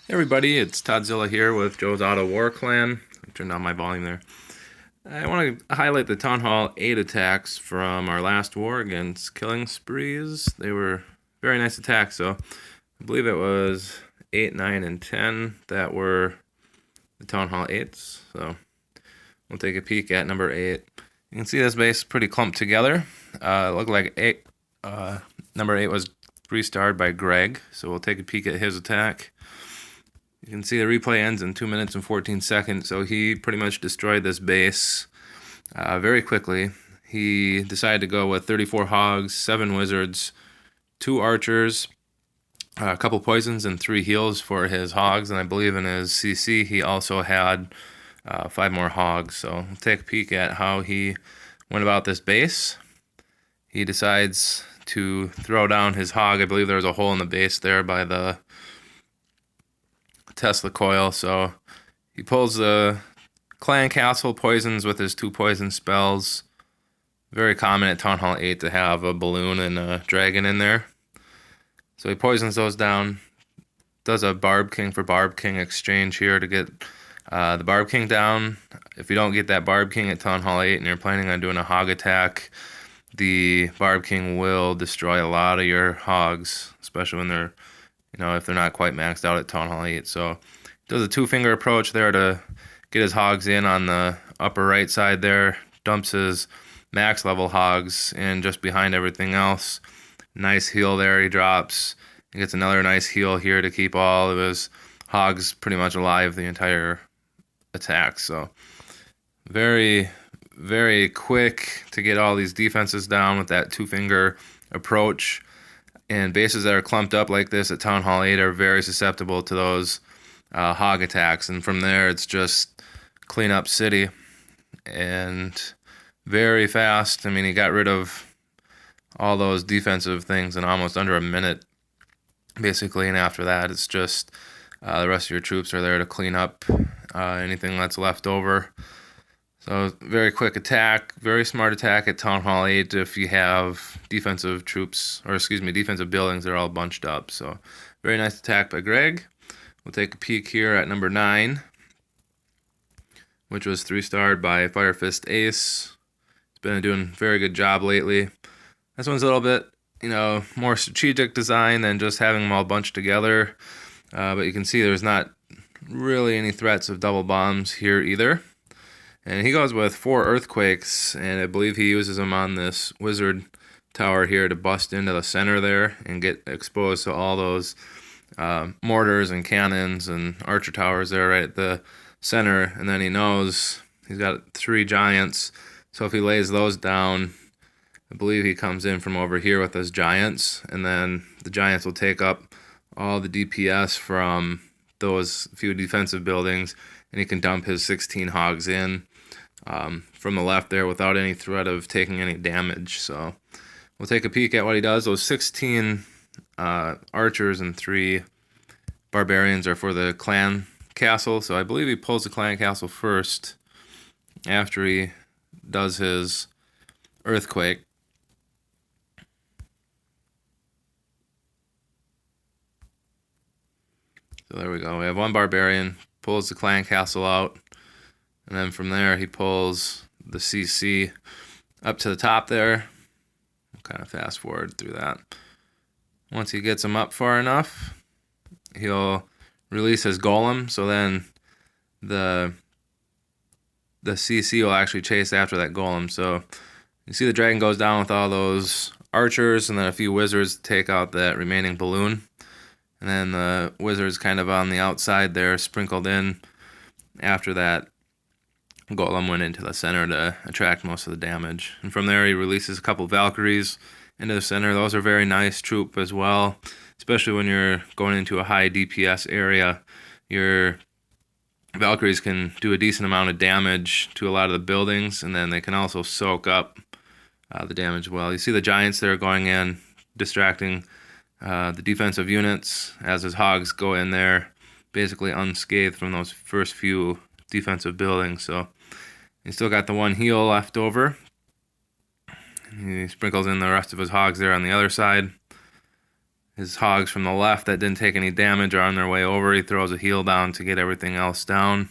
Hey everybody, it's Toddzilla here with Joe's Auto War Clan. I turned down my volume there. I want to highlight the Town Hall 8 attacks from our last war against Killing Sprees. They were very nice attacks, so I believe it was 8, 9, and 10 that were the Town Hall 8s. So we'll take a peek at number 8. You can see this base pretty clumped together. It looked like number 8 was 3-starred by Greg, so we'll take a peek at his attack. You can see the replay ends in 2 minutes and 14 seconds, so he pretty much destroyed this base very quickly. He decided to go with 34 Hogs, 7 Wizards, 2 Archers, a couple Poisons, and 3 Heals for his Hogs, and I believe in his CC he also had 5 more Hogs. So we'll take a peek at how he went about this base. He decides to throw down his Hog. I believe there was a hole in the base there by the Tesla coil, so he pulls the Clan Castle poisons with his 2 poison spells. Very common at Town Hall 8 to have a balloon and a dragon in there. So he poisons those down, does a Barb King for Barb King exchange here to get the Barb King down. If you don't get that Barb King at Town Hall 8 and you're planning on doing a Hog attack, the Barb King will destroy a lot of your Hogs, especially when they're, if they're not quite maxed out at Town Hall 8. So does a 2-finger approach there to get his Hogs in on the upper right side there. Dumps his max level Hogs in just behind everything else. Nice heal there he drops. He gets another nice heal here to keep all of his Hogs pretty much alive the entire attack. So very, very quick to get all these defenses down with that 2-finger approach. And bases that are clumped up like this at Town Hall 8 are very susceptible to those Hog attacks. And from there, it's just clean up city. And very fast. I mean, he got rid of all those defensive things in almost under a minute, basically. And after that, it's just the rest of your troops are there to clean up anything that's left over. So very quick attack, very smart attack at Town Hall 8 if you have defensive troops, or defensive buildings that are all bunched up. So very nice attack by Greg. We'll take a peek here at number 9, which was 3-starred by Fire Fist Ace. He's been doing a very good job lately. This one's a little bit, more strategic design than just having them all bunched together. But you can see there's not really any threats of double bombs here either. And he goes with 4 Earthquakes, and I believe he uses them on this Wizard Tower here to bust into the center there and get exposed to all those mortars and cannons and archer towers there right at the center. And then he knows he's got 3 giants, so if he lays those down, I believe he comes in from over here with his giants, and then the giants will take up all the DPS from those few defensive buildings, and he can dump his 16 Hogs in from the left there without any threat of taking any damage. So we'll take a peek at what he does. Those 16 archers and 3 barbarians are for the clan castle. So I believe he pulls the clan castle first after he does his earthquake. So there we go. We have 1 barbarian, pulls the clan castle out, and then from there he pulls the CC up to the top there. We'll kind of fast forward through that. Once he gets him up far enough, he'll release his golem, so then the CC will actually chase after that golem. So you see the dragon goes down with all those archers, and then a few wizards take out that remaining balloon. And then the wizard's kind of on the outside there, sprinkled in after that golem went into the center to attract most of the damage. And from there, he releases a couple Valkyries into the center. Those are very nice troop as well, especially when you're going into a high DPS area. Your Valkyries can do a decent amount of damage to a lot of the buildings, and then they can also soak up the damage well. You see the giants there going in, distracting the defensive units as his Hogs go in there, basically unscathed from those first few defensive buildings. So he's still got the 1 heal left over. He sprinkles in the rest of his Hogs there on the other side. his hogs from the left that didn't take any damage are on their way over. He throws a heel down to get everything else down.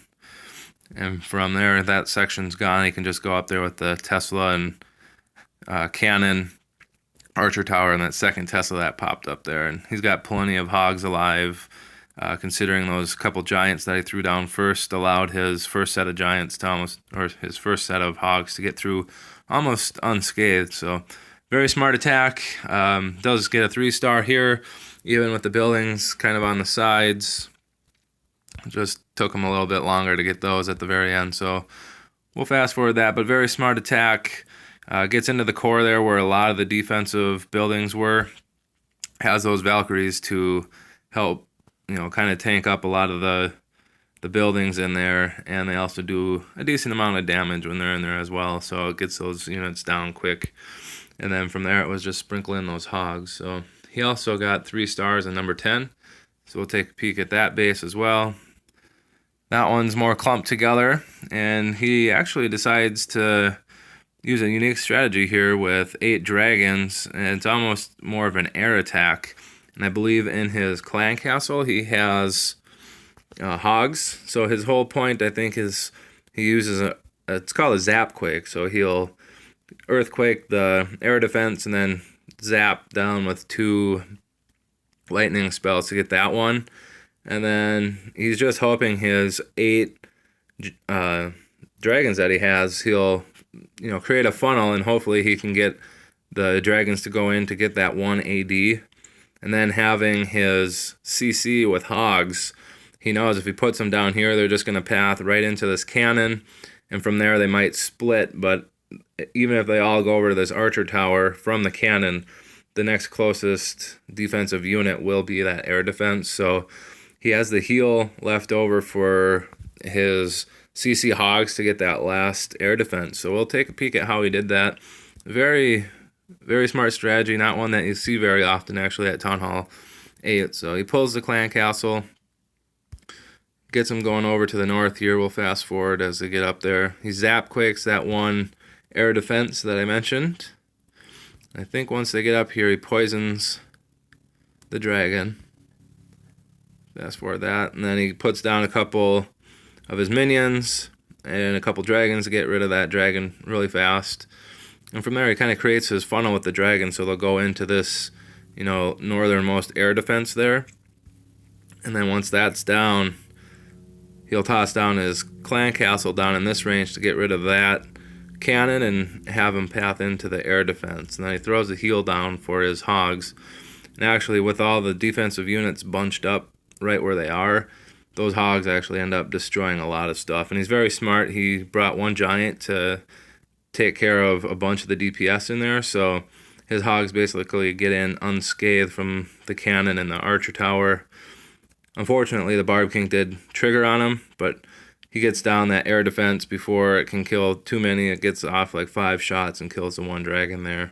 And from there, that section's gone. He can just go up there with the Tesla and cannon archer tower and that second Tesla that popped up there. And he's got plenty of hogs alive, considering those couple giants that he threw down first allowed his first set of giants to almost, or his first set of hogs to get through almost unscathed. So very smart attack. Does get a 3-star here, even with the buildings kind of on the sides. Just took him a little bit longer to get those at the very end, so we'll fast forward that. But very smart attack. Gets into the core there where a lot of the defensive buildings were. Has those Valkyries to help, kind of tank up a lot of the buildings in there, and they also do a decent amount of damage when they're in there as well. So it gets those units down quick. And then from there, it was just sprinkling those hogs. So he also got 3 stars in number 10. So we'll take a peek at that base as well. That one's more clumped together, and he actually decides to use a unique strategy here with 8 dragons, and it's almost more of an air attack. And I believe in his clan castle, he has hogs. So his whole point, I think, is he uses it's called a zap quake. So he'll earthquake the air defense and then zap down with 2 lightning spells to get that one. And then he's just hoping his 8 dragons that he has, he'll create a funnel, and hopefully he can get the dragons to go in to get that 1 AD. And then having his CC with hogs, he knows if he puts them down here, they're just going to path right into this cannon, and from there they might split. But even if they all go over to this archer tower from the cannon, the next closest defensive unit will be that air defense. So he has the heel left over for his CC hogs to get that last air defense. So we'll take a peek at how he did that. Very, very smart strategy, not one that you see very often actually at Town Hall 8. So he pulls the clan castle, gets him going over to the north here. We'll fast forward as they get up there. He zap quakes that 1 air defense that I mentioned. I think once they get up here, he poisons the dragon. Fast forward that, and then he puts down a couple of his minions and a couple dragons to get rid of that dragon really fast. And from there, he kind of creates his funnel with the dragon, so they'll go into this, northernmost air defense there. And then once that's down, he'll toss down his clan castle down in this range to get rid of that cannon and have him path into the air defense. And then he throws the heel down for his hogs. And actually, with all the defensive units bunched up right where they are, those hogs actually end up destroying a lot of stuff. And he's very smart. He brought 1 giant to take care of a bunch of the DPS in there, so his hogs basically get in unscathed from the cannon and the archer tower. Unfortunately, the Barb King did trigger on him, but he gets down that air defense before it can kill too many. It gets off like 5 shots and kills the 1 dragon there.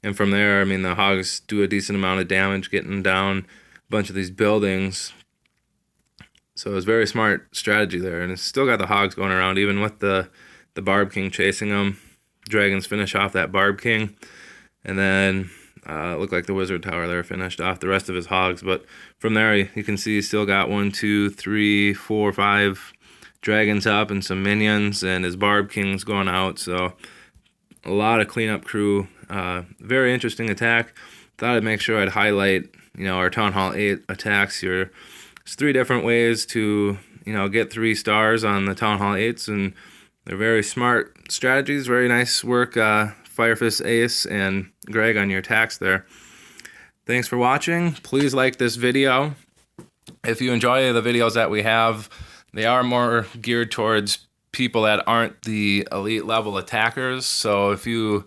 And from there, the hogs do a decent amount of damage getting down a bunch of these buildings. So it was very smart strategy there, and it's still got the hogs going around even with the Barb King chasing them. Dragons finish off that Barb King, and then looked like the Wizard Tower there finished off the rest of his hogs. But from there, you can see he's still got 1, 2, 3, 4, 5 dragons up and some minions, and his Barb King's going out. So a lot of cleanup crew. Very interesting attack. Thought I'd make sure I'd highlight, our Town Hall 8 attacks here. There's 3 different ways to, get 3 stars on the Town Hall 8s, and they're very smart strategies. Very nice work, Firefist Ace and Greg, on your attacks there. Thanks for watching. Please like this video. If you enjoy the videos that we have, they are more geared towards people that aren't the elite level attackers. So if you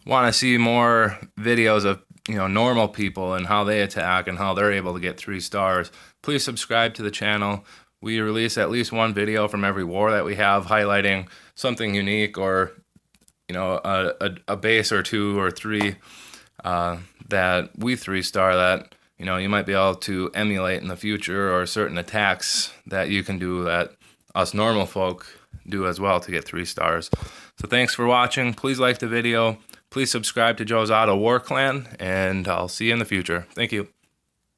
want to see more videos of normal people and how they attack and how they're able to get 3 stars, please subscribe to the channel. We release at least 1 video from every war that we have highlighting something unique, or a base or 2 or 3 that we 3-star that you might be able to emulate in the future, or certain attacks that you can do that us normal folk do as well to get 3 stars. So thanks for watching. Please like the video. Please subscribe to Joe's Auto War Clan, and I'll see you in the future. Thank you.